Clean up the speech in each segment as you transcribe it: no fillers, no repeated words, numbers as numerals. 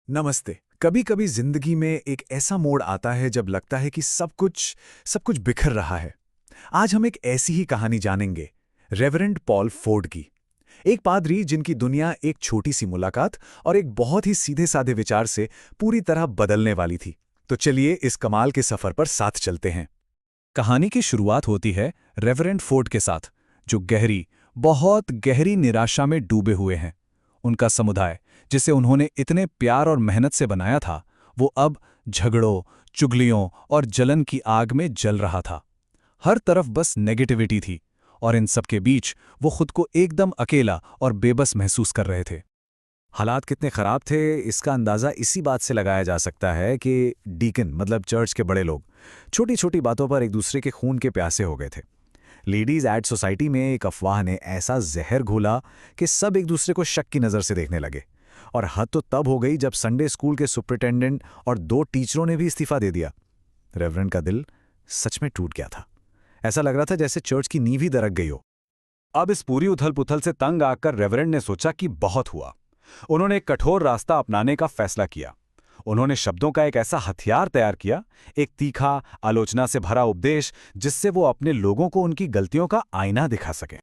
नमस्ते। कभी कभी जिंदगी में एक ऐसा मोड़ आता है जब लगता है कि सब कुछ बिखर रहा है। आज हम एक ऐसी ही कहानी जानेंगे, रेवरेंड पॉल फोर्ड की। एक पादरी जिनकी दुनिया एक छोटी सी मुलाकात और एक बहुत ही सीधे साधे विचार से पूरी तरह बदलने वाली थी। तो चलिए इस कमाल के सफर पर साथ चलते हैं। कहानी की शुरुआत होती है रेवरेंड फोर्ड के साथ, जो बहुत गहरी निराशा में डूबे हुए हैं। उनका समुदाय, जिसे उन्होंने इतने प्यार और मेहनत से बनाया था, वो अब झगड़ों, चुगलियों और जलन की आग में जल रहा था। हर तरफ बस नेगेटिविटी थी, और इन सब के बीच वो खुद को एकदम अकेला और बेबस महसूस कर रहे थे। हालात कितने खराब थे, इसका अंदाज़ा इसी बात से लगाया जा सकता है कि डीकन मतलब चर्च के बड़े लोग छोटी छोटी बातों पर एक दूसरे के खून के प्यासे हो गए थे। लेडीज एड सोसाइटी में एक अफवाह ने ऐसा जहर घोला कि सब एक दूसरे को शक की नज़र से देखने लगे। और हद तो तब हो गई जब संडे स्कूल के सुपरिटेंडेंट और 2 टीचरों ने भी इस्तीफा दे दिया। रेवरेंड का दिल सच में टूट गया था। ऐसा लग रहा था जैसे चर्च की नींव ही दरक गई हो। अब इस पूरी उथल-पुथल से तंग आकर रेवरेंड ने सोचा कि बहुत हुआ। उन्होंने एक कठोर रास्ता अपनाने का फैसला किया। उन्होंने शब्दों का एक ऐसा हथियार तैयार किया, एक तीखा, आलोचना से भरा उपदेश, जिससे वो अपने लोगों को उनकी गलतियों का आईना दिखा सकें।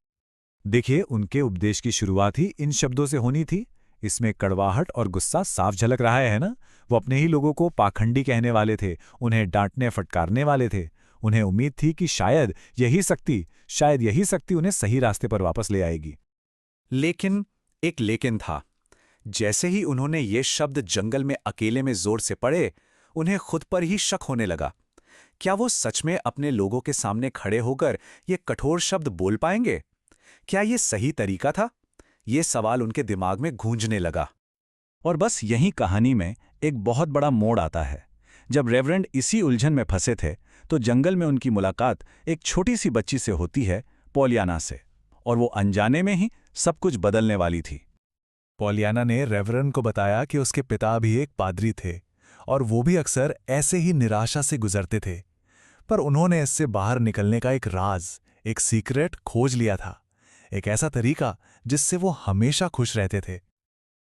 देखिए, उनके उपदेश की शुरुआत ही इन शब्दों से होनी थी। इसमें कड़वाहट और गुस्सा साफ झलक रहा है ना? वो अपने ही लोगों को पाखंडी कहने वाले थे, उन्हें डांटने फटकारने वाले थे। उन्हें उम्मीद थी कि शायद यही शक्ति उन्हें सही रास्ते पर वापस ले आएगी। लेकिन एक लेकिन था। जैसे ही उन्होंने ये शब्द जंगल में अकेले में जोर से पढ़े, उन्हें खुद पर ही शक होने लगा। क्या वो सच में अपने लोगों के सामने खड़े होकर ये कठोर शब्द बोल पाएंगे? क्या ये सही तरीका था? ये सवाल उनके दिमाग में गूंजने लगा। और बस यहीं कहानी में एक बहुत बड़ा मोड़ आता है। जब रेवरेंड इसी उलझन में फंसे थे, तो जंगल में उनकी मुलाकात एक छोटी सी बच्ची से होती है, पॉलियाना से। और वो अनजाने में ही सब कुछ बदलने वाली थी। पॉलियाना ने रेवरेंड को बताया कि उसके पिता भी एक पादरी थे और वो भी अक्सर ऐसे ही निराशा से गुजरते थे। पर उन्होंने इससे बाहर निकलने का एक राज, एक सीक्रेट खोज लिया था। एक ऐसा तरीका जिससे वो हमेशा खुश रहते थे।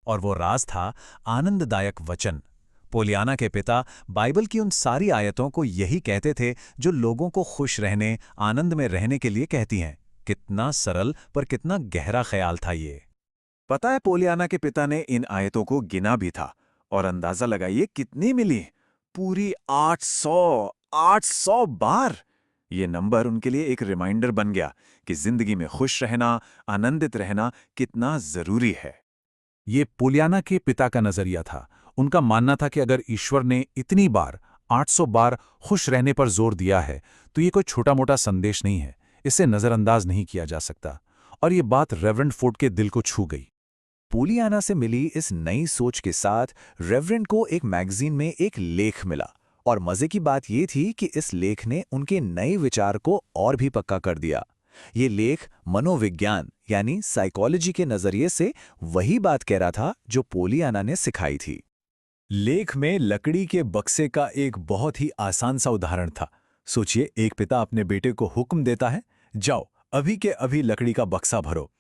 और वो राज था आनंददायक वचन। पोलियाना के पिता बाइबल की उन सारी आयतों को यही कहते थे जो लोगों को खुश रहने, आनंद में रहने के लिए कहती हैं। कितना सरल पर कितना गहरा ख्याल था ये। पता है, पोलियाना के पिता ने इन आयतों को गिना भी था, और अंदाजा लगाइए कितनी मिली। पूरी 800 बार। ये नंबर उनके लिए एक रिमाइंडर बन गया कि जिंदगी में खुश रहना, आनंदित रहना कितना जरूरी है। ये पोलियाना के पिता का नजरिया था। उनका मानना था कि अगर ईश्वर ने इतनी बार, 800 बार खुश रहने पर जोर दिया है, तो ये कोई छोटा मोटा संदेश नहीं है। इसे नजरअंदाज नहीं किया जा सकता। और ये बात रेवरेंड फोर्ड के दिल को छू गई। पोलियाना से मिली इस नई सोच के साथ रेवरेंड को एक मैगजीन में एक लेख मिला। और मजे की बात यह थी कि इस लेख ने उनके नए विचार को और भी पक्का कर दिया। ये लेख मनोविज्ञान यानी साइकोलॉजी के नजरिए से वही बात कह रहा था जो पोलियाना ने सिखाई थी। लेख में लकड़ी के बक्से का एक बहुत ही आसान सा उदाहरण था। सोचिए, एक पिता अपने बेटे को हुक्म देता है, जाओ अभी के अभी लकड़ी का बक्सा भरो।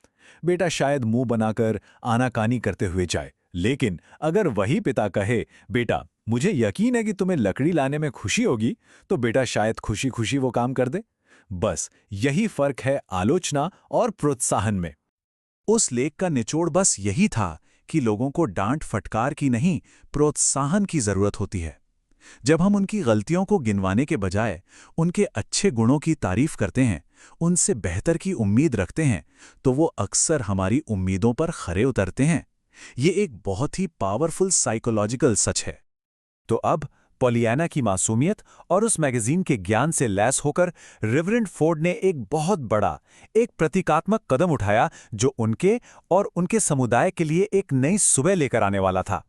बेटा शायद मुंह बनाकर आनाकानी करते हुए जाए, लेकिन अगर वही पिता कहे, बेटा मुझे यकीन है कि तुम्हें लकड़ी लाने में खुशी होगी, तो बेटा शायद खुशी खुशी वो काम कर दे। बस यही फर्क है आलोचना और प्रोत्साहन में। उस लेख का निचोड़ बस यही था कि लोगों को डांट फटकार की नहीं, प्रोत्साहन की जरूरत होती है। जब हम उनकी गलतियों को गिनवाने के बजाय उनके अच्छे गुणों की तारीफ करते हैं, उनसे बेहतर की उम्मीद रखते हैं, तो वो अक्सर हमारी उम्मीदों पर खरे उतरते हैं। ये एक बहुत ही पावरफुल साइकोलॉजिकल सच है। तो अब पोलियाना की मासूमियत और उस मैगजीन के ज्ञान से लैस होकर रेवरेंड फोर्ड ने एक बहुत बड़ा, एक प्रतीकात्मक कदम उठाया जो उनके और उनके समुदाय के लिए एक नई सुबह लेकर आने वाला था।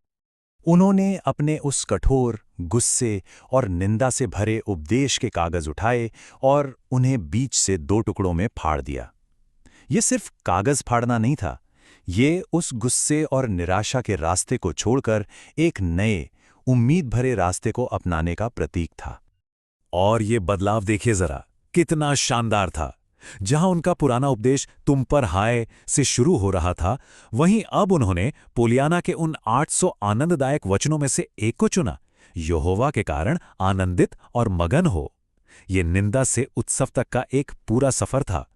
उन्होंने अपने उस कठोर, गुस्से और निंदा से भरे उपदेश के कागज उठाए और उन्हें बीच से 2 टुकड़ों में फाड़ दिया। ये सिर्फ कागज फाड़ना नहीं था, ये उस गुस्से और निराशा के रास्ते को छोड़कर एक नए, उम्मीद भरे रास्ते को अपनाने का प्रतीक था। और ये बदलाव देखिए जरा, कितना शानदार था। जहां उनका पुराना उपदेश तुम पर हाय से शुरू हो रहा था, वहीं अब उन्होंने पोलियाना के उन 800 आनंददायक वचनों में से एक को चुना, यहोवा के कारण आनंदित और मगन हो। ये निंदा से उत्सव तक का एक पूरा सफर था।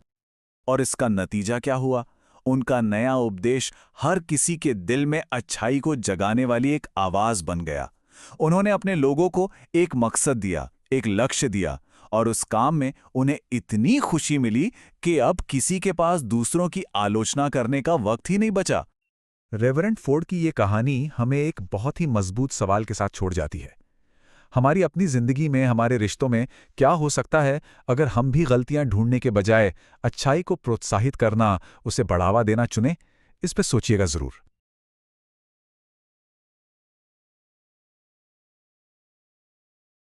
और इसका नतीजा क्या हुआ? उनका नया उपदेश हर किसी के दिल में अच्छाई को जगाने वाली एक आवाज बन गया। उन्होंने अपने लोगों को एक मकसद दिया, एक लक्ष्य दिया, और उस काम में उन्हें इतनी खुशी मिली कि अब किसी के पास दूसरों की आलोचना करने का वक्त ही नहीं बचा। रेवरेंड फोर्ड की ये कहानी हमें एक बहुत ही मजबूत सवाल के साथ छोड़ जाती है। हमारी अपनी जिंदगी में, हमारे रिश्तों में क्या हो सकता है अगर हम भी गलतियां ढूंढने के बजाय अच्छाई को प्रोत्साहित करना, उसे बढ़ावा देना चुनें? इस पर सोचिएगा जरूर।